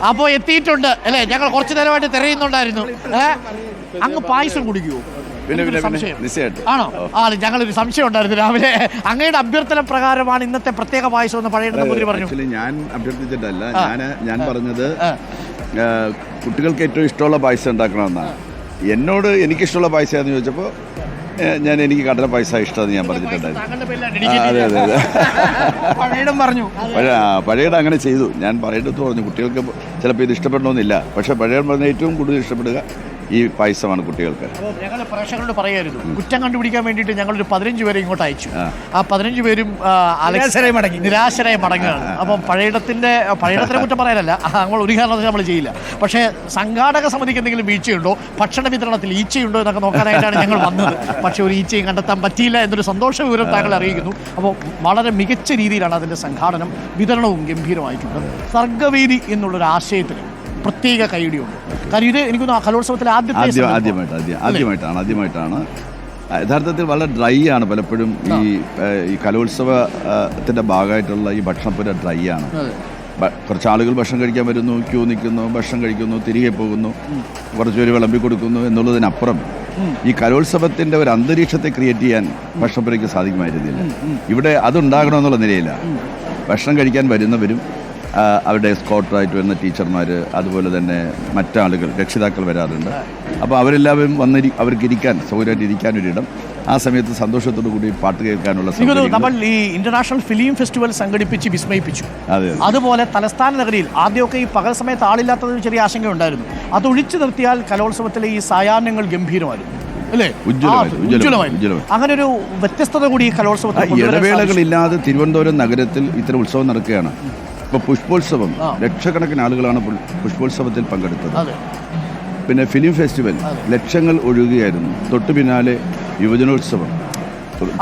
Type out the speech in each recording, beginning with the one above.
അപ്പോൾ എത്തിയിട്ടുണ്ട് അല്ലേ? ഞങ്ങൾ കുറച്ചു നേരമായിട്ട് തിരയുന്നുണ്ടായിരുന്നു. അങ്ങ് പായസം കുടിക്കുമോ? ആണോ? ഞങ്ങളൊരു സംശയം ഉണ്ടായിരുന്നു രാവിലെ. അങ്ങയുടെ അഭ്യർത്ഥന പ്രകാരമാണ് ഇന്നത്തെ പ്രത്യേക പായസം എന്ന് പഴയ പറഞ്ഞു. ഞാൻ അഭ്യർത്ഥിച്ചിട്ടല്ല, ഞാൻ പറഞ്ഞത് കുട്ടികൾക്ക് ഏറ്റവും ഇഷ്ടമുള്ള പായസം ഉണ്ടാക്കണമെന്നാണ്. എന്നോട് എനിക്കിഷ്ടമുള്ള പായസം എന്ന് ചോദിച്ചപ്പോൾ എനിക്ക് കടല പായസം ഇഷ്ടമെന്ന് ഞാൻ പറഞ്ഞിട്ടുണ്ടായിരുന്നു. അതെ അതെ അതെ പഴയുടെ അങ്ങനെ ചെയ്തു. ഞാൻ പഴയടുത്ത് പറഞ്ഞു കുട്ടികൾക്ക് ചിലപ്പോൾ ഇത് ഇഷ്ടപ്പെടണമെന്നില്ല, പക്ഷെ പഴയ പറഞ്ഞ ഏറ്റവും കൂടുതൽ ഇഷ്ടപ്പെടുക ഈ പായസമാണ് കുട്ടികൾക്ക്. ഞങ്ങൾ പ്രേക്ഷകരോട് പറയായിരുന്നു, കുറ്റം കണ്ടുപിടിക്കാൻ വേണ്ടിയിട്ട് ഞങ്ങളൊരു 15 പേരെ ഇങ്ങോട്ട് അയച്ചു. ആ 15 പേരും നിരാശരായി മടങ്ങുകയാണ്. അപ്പം പഴയടത്തിനെ കുറ്റം പറയാനല്ല, നമ്മൾ ഒരു കാരണത്തിൽ നമ്മൾ ചെയ്യില്ല. പക്ഷേ സംഘാടക സമിതിക്ക് എന്തെങ്കിലും വീഴ്ചയുണ്ടോ, ഭക്ഷണ വിതരണത്തിൽ ഈച്ചയുണ്ടോ എന്നൊക്കെ നോക്കാനായിട്ടാണ് ഞങ്ങൾ വന്നത്. പക്ഷേ ഒരു ഈച്ചയും കണ്ടെത്താൻ പറ്റിയില്ല എന്നൊരു സന്തോഷ വിവരം താങ്കൾ അറിയിക്കുന്നു. അപ്പോൾ വളരെ മികച്ച രീതിയിലാണ് അതിൻ്റെ സംഘാടനം, വിതരണവും ഗംഭീരമായിട്ടുണ്ട്. സർഗ്ഗവേദി എന്നുള്ളൊരു ആശയത്തിന് പ്രത്യേക കൈയടിയുണ്ട്. കാര്യം ഇത് എനിക്കൊന്ന് കലോത്സവത്തിൽ ആദ്യമായിട്ടാണ്. യഥാർത്ഥത്തിൽ വളരെ ഡ്രൈ ആണ് പലപ്പോഴും ഈ കലോത്സവത്തിൻ്റെ ഭാഗമായിട്ടുള്ള ഈ ഭക്ഷണപ്പുര ഡ്രൈ ആണ്. കുറച്ച് ആളുകൾ ഭക്ഷണം കഴിക്കാൻ വരുന്നു, ക്യൂ നിൽക്കുന്നു, ഭക്ഷണം കഴിക്കുന്നു, തിരികെ പോകുന്നു, കുറച്ച് പേര് വിളമ്പി കൊടുക്കുന്നു എന്നുള്ളതിനപ്പുറം ഈ കലോത്സവത്തിൻ്റെ ഒരു അന്തരീക്ഷത്തെ ക്രിയേറ്റ് ചെയ്യാൻ ഭക്ഷണപ്പുരയ്ക്ക് സാധിക്കുമായിരുന്നില്ല. ഇവിടെ അതുണ്ടാകണമെന്നുള്ള നിലയില്ല. ഭക്ഷണം കഴിക്കാൻ വരുന്നവരും അവരുടെ എസ്കോർട്ടായിട്ട് വരുന്ന ടീച്ചർമാർ, അതുപോലെ തന്നെ മറ്റാളുകൾ, രക്ഷിതാക്കൾ വരാറുണ്ട്. അപ്പോൾ അവരെല്ലാവരും അവർക്ക് ഇരിക്കാൻ സൗകര്യമായിട്ട് ഇരിക്കാനൊരിടം, ആ സമയത്ത് സന്തോഷത്തോടു കൂടി പാട്ട് കേൾക്കാനുള്ള നമ്മൾ ഈ ഇന്റർനാഷണൽ ഫിലിം ഫെസ്റ്റിവൽ സംഘടിപ്പിച്ച് വിസ്മയിപ്പിച്ചു. അതുപോലെ തലസ്ഥാന നഗരിയിൽ ആദ്യമൊക്കെ ഈ പകൽ സമയത്ത് ആളില്ലാത്തത് ചെറിയ ആശങ്ക ഉണ്ടായിരുന്നു. അത് ഒഴിച്ചു നിർത്തിയാൽ കലോത്സവത്തിലെ ഈ സായാഹ്നങ്ങൾ ഗംഭീരമായിരുന്നു അല്ലേ? ഉജ്ജ്വലമായിരുന്നു. അങ്ങനെ ഒരു വ്യത്യസ്തത കൂടി ഈ കലോത്സവത്തിൽ ഇടവേളകളില്ലാതെ തിരുവനന്തപുരം നഗരത്തിൽ ഇത്തരം ഉത്സവം നടക്കുകയാണ്. ഇപ്പോൾ പുഷ്പോത്സവം, ലക്ഷക്കണക്കിന് ആളുകളാണ് പുഷ്പോത്സവത്തിൽ പങ്കെടുത്തത്. പിന്നെ ഫിലിം ഫെസ്റ്റിവൽ ലക്ഷങ്ങൾ ഒഴുകുകയായിരുന്നു. തൊട്ടു പിന്നാലെ യുവജനോത്സവം.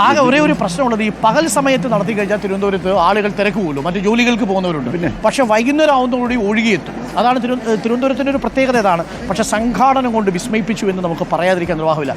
ആകെ ഒരേ ഒരു പ്രശ്നമുള്ളത്, ഈ പകൽ സമയത്ത് നടത്തി കഴിഞ്ഞാൽ തിരുവനന്തപുരത്ത് ആളുകൾ തിരക്കുമല്ലോ, മറ്റു ജോലികൾക്ക് പോകുന്നവരുണ്ട്. പക്ഷെ വൈകുന്നേരം ആവുന്നതോടുകൂടി ഒഴുകിയെത്തും. അതാണ് തിരുവനന്തപുരത്തിൻ്റെ ഒരു പ്രത്യേകത. ഇതാണ്. പക്ഷെ സംഘാടനം കൊണ്ട് വിസ്മയിപ്പിച്ചു എന്ന് നമുക്ക് പറയാതിരിക്കാൻ നിർവാഹമില്ല.